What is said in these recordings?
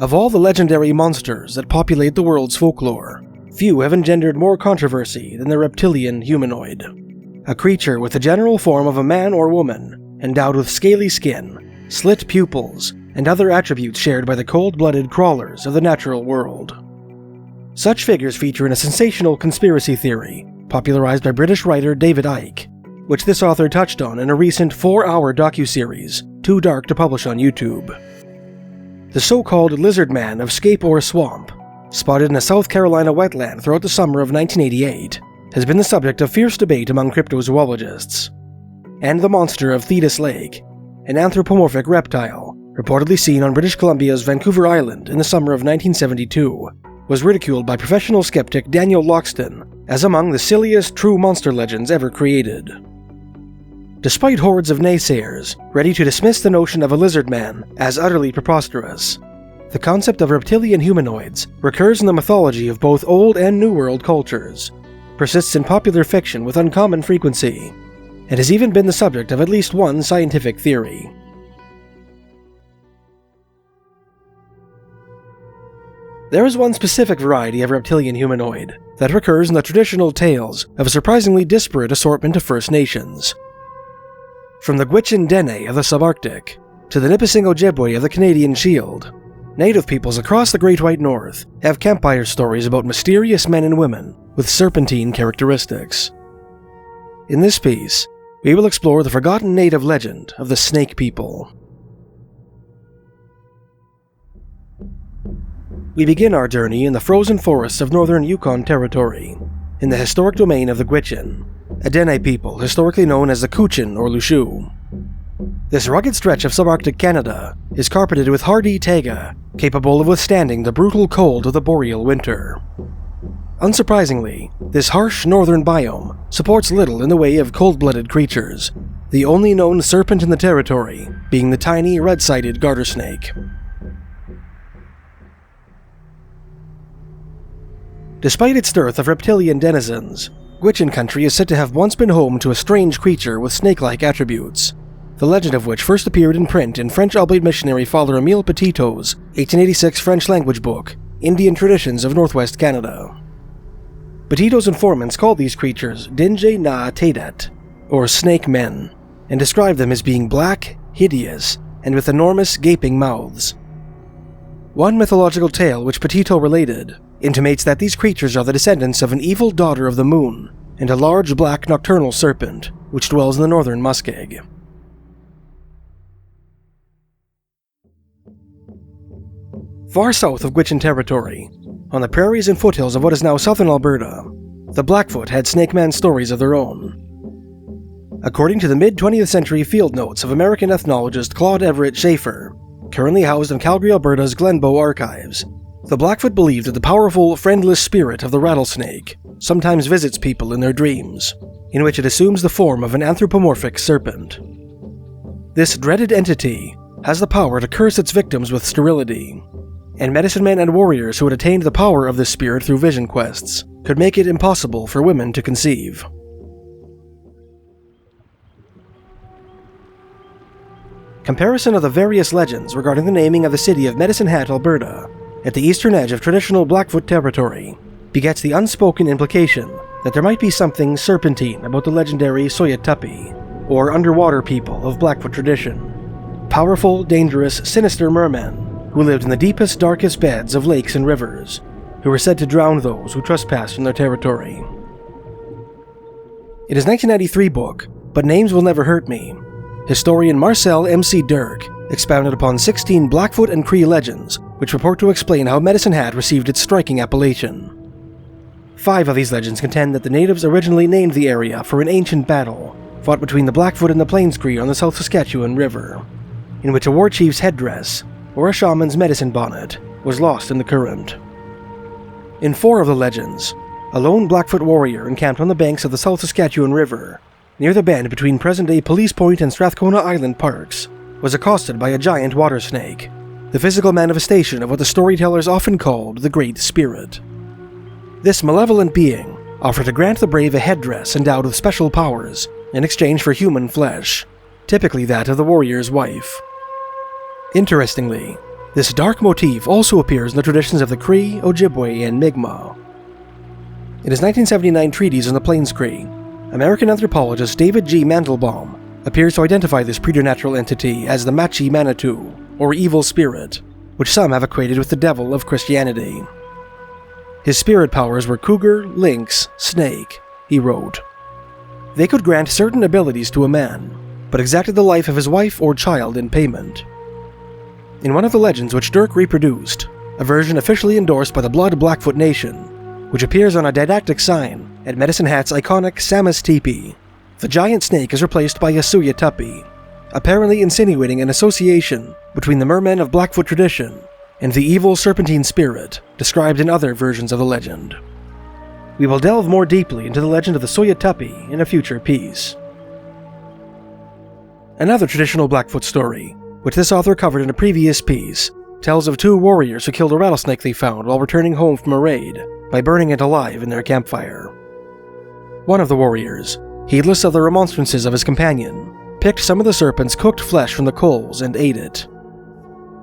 Of all the legendary monsters that populate the world's folklore, few have engendered more controversy than the reptilian humanoid. A creature with the general form of a man or woman, endowed with scaly skin, slit pupils, and other attributes shared by the cold-blooded crawlers of the natural world. Such figures feature in a sensational conspiracy theory, popularized by British writer David Icke, which this author touched on in a recent 4-hour docuseries, Too Dark to Publish on YouTube. The so-called Lizard Man of Scape Ore Swamp, spotted in a South Carolina wetland throughout the summer of 1988, has been the subject of fierce debate among cryptozoologists. And the monster of Thetis Lake, an anthropomorphic reptile, reportedly seen on British Columbia's Vancouver Island in the summer of 1972, was ridiculed by professional skeptic Daniel Loxton as among the silliest true monster legends ever created. Despite hordes of naysayers ready to dismiss the notion of a lizard man as utterly preposterous, the concept of reptilian humanoids recurs in the mythology of both Old and New World cultures, persists in popular fiction with uncommon frequency, and has even been the subject of at least one scientific theory. There is one specific variety of reptilian humanoid that recurs in the traditional tales of a surprisingly disparate assortment of First Nations. From the Gwich'in Dene of the subarctic to the Nipissing Ojibwe of the Canadian Shield, native peoples across the Great White North have campfire stories about mysterious men and women with serpentine characteristics. In this piece, we will explore the forgotten native legend of the Snake People. We begin our journey in the frozen forests of northern Yukon Territory, in the historic domain of the Gwich'in, a Dene people historically known as the Gwich'in or Lushu. This rugged stretch of subarctic Canada is carpeted with hardy taiga, capable of withstanding the brutal cold of the boreal winter. Unsurprisingly, this harsh northern biome supports little in the way of cold-blooded creatures, the only known serpent in the territory being the tiny red-sided garter snake. Despite its dearth of reptilian denizens, Gwich'in country is said to have once been home to a strange creature with snake-like attributes, the legend of which first appeared in print in French Oblate missionary Father Émile Petitot's 1886 French-language book, Indian Traditions of Northwest Canada. Petitot's informants called these creatures Dinje na Tedet, or snake men, and described them as being black, hideous, and with enormous gaping mouths. One mythological tale which Petitot related intimates that these creatures are the descendants of an evil daughter of the moon and a large black nocturnal serpent which dwells in the northern muskeg. Far south of Gwich'in Territory, on the prairies and foothills of what is now southern Alberta, the Blackfoot had snake man stories of their own. According to the mid-20th century field notes of American ethnologist Claude Everett Schaefer, currently housed in Calgary, Alberta's Glenbow Archives, the Blackfoot believed that the powerful, friendless spirit of the rattlesnake sometimes visits people in their dreams, in which it assumes the form of an anthropomorphic serpent. This dreaded entity has the power to curse its victims with sterility, and medicine men and warriors who had attained the power of this spirit through vision quests could make it impossible for women to conceive. Comparison of the various legends regarding the naming of the city of Medicine Hat, Alberta, at the eastern edge of traditional Blackfoot territory, begets the unspoken implication that there might be something serpentine about the legendary Suyetupi, or underwater people of Blackfoot tradition. Powerful, dangerous, sinister mermen who lived in the deepest, darkest beds of lakes and rivers, who were said to drown those who trespassed in their territory. In his 1993 book, But Names Will Never Hurt Me, historian Marcel M.C. Dirk expounded upon 16 Blackfoot and Cree legends which purport to explain how Medicine Hat received its striking appellation. 5 of these legends contend that the natives originally named the area for an ancient battle fought between the Blackfoot and the Plains Cree on the South Saskatchewan River, in which a war chief's headdress, or a shaman's medicine bonnet, was lost in the current. In 4 of the legends, a lone Blackfoot warrior encamped on the banks of the South Saskatchewan River, near the bend between present-day Police Point and Strathcona Island parks, was accosted by a giant water snake, the physical manifestation of what the storytellers often called the Great Spirit. This malevolent being offered to grant the brave a headdress endowed with special powers in exchange for human flesh, typically that of the warrior's wife. Interestingly, This dark motif also appears in the traditions of the Cree, Ojibwe, and Mi'kmaq. In his 1979 treatise on the Plains Cree, American anthropologist David G. Mandelbaum appears to identify this preternatural entity as the Machi Manitou, or evil spirit, which some have equated with the devil of Christianity. His spirit powers were cougar, lynx, snake, he wrote. They could grant certain abilities to a man, but exacted the life of his wife or child in payment. In one of the legends which Dirk reproduced, a version officially endorsed by the Blood Blackfoot Nation, which appears on a didactic sign at Medicine Hat's iconic Samus Teepee, the giant snake is replaced by a Suyetupi, apparently insinuating an association between the mermen of Blackfoot tradition and the evil serpentine spirit described in other versions of the legend. We will delve more deeply into the legend of the Suyetupi in a future piece. Another traditional Blackfoot story, which this author covered in a previous piece, tells of two warriors who killed a rattlesnake they found while returning home from a raid by burning it alive in their campfire. One of the warriors, heedless of the remonstrances of his companion, picked some of the serpent's cooked flesh from the coals and ate it.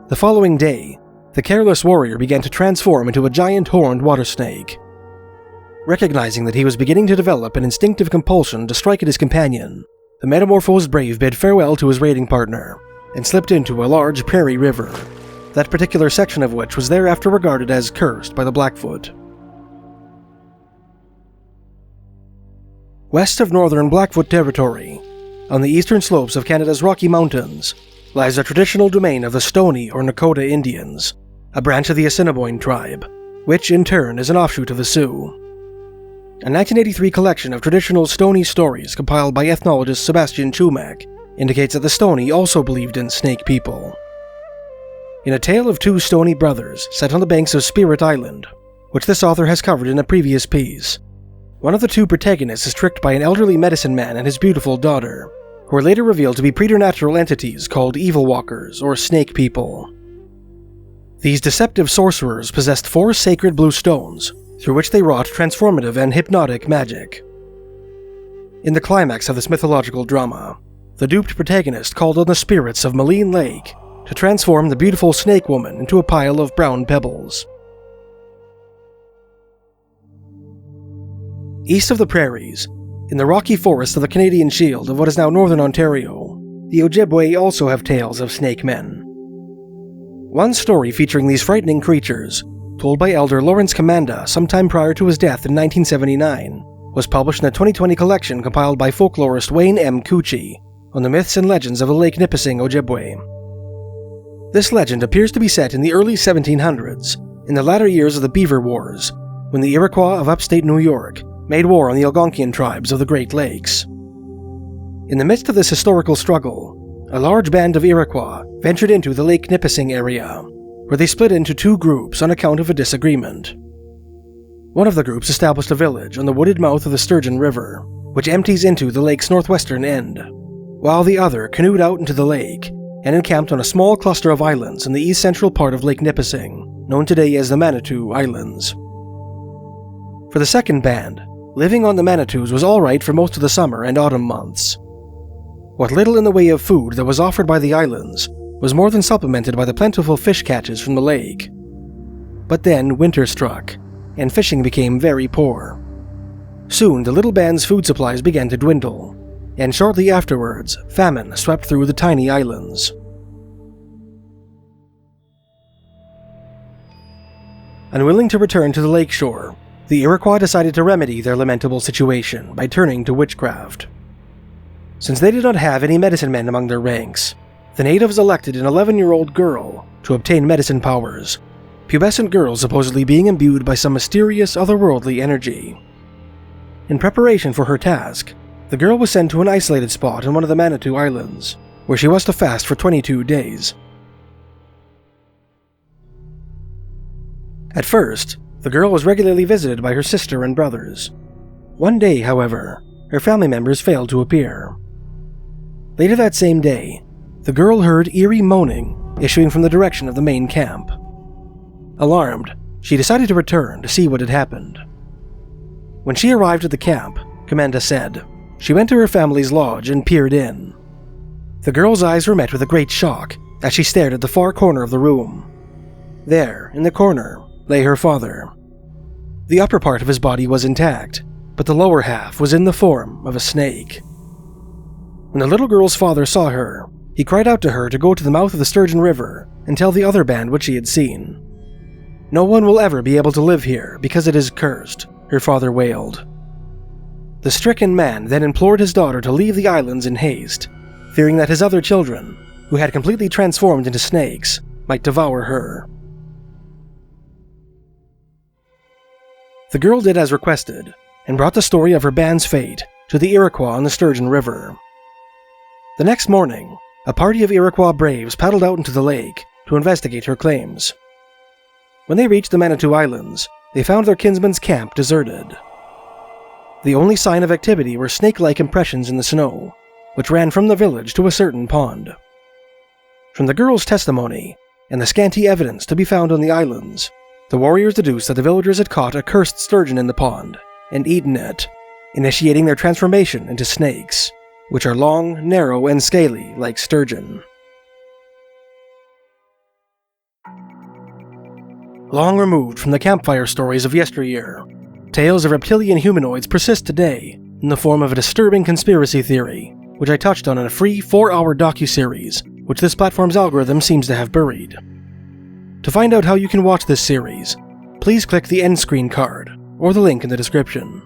The following day, the careless warrior began to transform into a giant horned water snake. Recognizing that he was beginning to develop an instinctive compulsion to strike at his companion, the metamorphosed brave bid farewell to his raiding partner and slipped into a large prairie river, that particular section of which was thereafter regarded as cursed by the Blackfoot. West of northern Blackfoot territory, on the eastern slopes of Canada's Rocky Mountains, lies a traditional domain of the Stoney or Nakota Indians, a branch of the Assiniboine tribe, which in turn is an offshoot of the Sioux. A 1983 collection of traditional Stoney stories compiled by ethnologist Sebastian Chumak indicates that the Stoney also believed in snake people. In a tale of two Stoney brothers set on the banks of Spirit Island, which this author has covered in a previous piece, one of the two protagonists is tricked by an elderly medicine man and his beautiful daughter, who are later revealed to be preternatural entities called evil walkers or snake people. These deceptive sorcerers possessed 4 sacred blue stones, through which they wrought transformative and hypnotic magic. In the climax of this mythological drama, the duped protagonist called on the spirits of Maligne Lake to transform the beautiful snake woman into a pile of brown pebbles. East of the prairies, in the rocky forests of the Canadian Shield of what is now northern Ontario, the Ojibwe also have tales of snake men. One story featuring these frightening creatures, told by Elder Lawrence Commanda sometime prior to his death in 1979, was published in a 2020 collection compiled by folklorist Wayne M. Cucci on the myths and legends of the Lake Nipissing Ojibwe. This legend appears to be set in the early 1700s, in the latter years of the Beaver Wars, when the Iroquois of upstate New York made war on the Algonquian tribes of the Great Lakes. In the midst of this historical struggle, a large band of Iroquois ventured into the Lake Nipissing area, where they split into 2 groups on account of a disagreement. One of the groups established a village on the wooded mouth of the Sturgeon River, which empties into the lake's northwestern end, while the other canoed out into the lake and encamped on a small cluster of islands in the east-central part of Lake Nipissing, known today as the Manitou Islands. For the second band, living on the Manitous was alright for most of the summer and autumn months. What little in the way of food that was offered by the islands was more than supplemented by the plentiful fish catches from the lake. But then winter struck, and fishing became very poor. Soon the little band's food supplies began to dwindle, and shortly afterwards, famine swept through the tiny islands. Unwilling to return to the lakeshore, the Iroquois decided to remedy their lamentable situation by turning to witchcraft. Since they did not have any medicine men among their ranks, the natives elected an 11-year-old girl to obtain medicine powers, pubescent girls supposedly being imbued by some mysterious otherworldly energy. In preparation for her task, the girl was sent to an isolated spot in one of the Manitou Islands, where she was to fast for 22 days. At first, the girl was regularly visited by her sister and brothers. One day, however, her family members failed to appear. Later that same day, the girl heard eerie moaning issuing from the direction of the main camp. Alarmed, she decided to return to see what had happened. When she arrived at the camp, Commanda said, she went to her family's lodge and peered in. The girl's eyes were met with a great shock as she stared at the far corner of the room, There, in the corner, lay her father. The upper part of his body was intact, but the lower half was in the form of a snake. When the little girl's father saw her, he cried out to her to go to the mouth of the Sturgeon River and tell the other band what she had seen. "No one will ever be able to live here because it is cursed," her father wailed. The stricken man then implored his daughter to leave the islands in haste, fearing that his other children, who had completely transformed into snakes, might devour her. The girl did as requested, and brought the story of her band's fate to the Iroquois on the Sturgeon River. The next morning, a party of Iroquois braves paddled out into the lake to investigate her claims. When they reached the Manitou Islands, they found their kinsman's camp deserted. The only sign of activity were snake-like impressions in the snow, which ran from the village to a certain pond. From the girl's testimony, and the scanty evidence to be found on the islands, the warriors deduced that the villagers had caught a cursed sturgeon in the pond and eaten it, initiating their transformation into snakes, which are long, narrow, and scaly like sturgeon. Long removed from the campfire stories of yesteryear, tales of reptilian humanoids persist today in the form of a disturbing conspiracy theory, which I touched on in a free 4-hour docuseries, which this platform's algorithm seems to have buried. To find out how you can watch this series, please click the end screen card or the link in the description.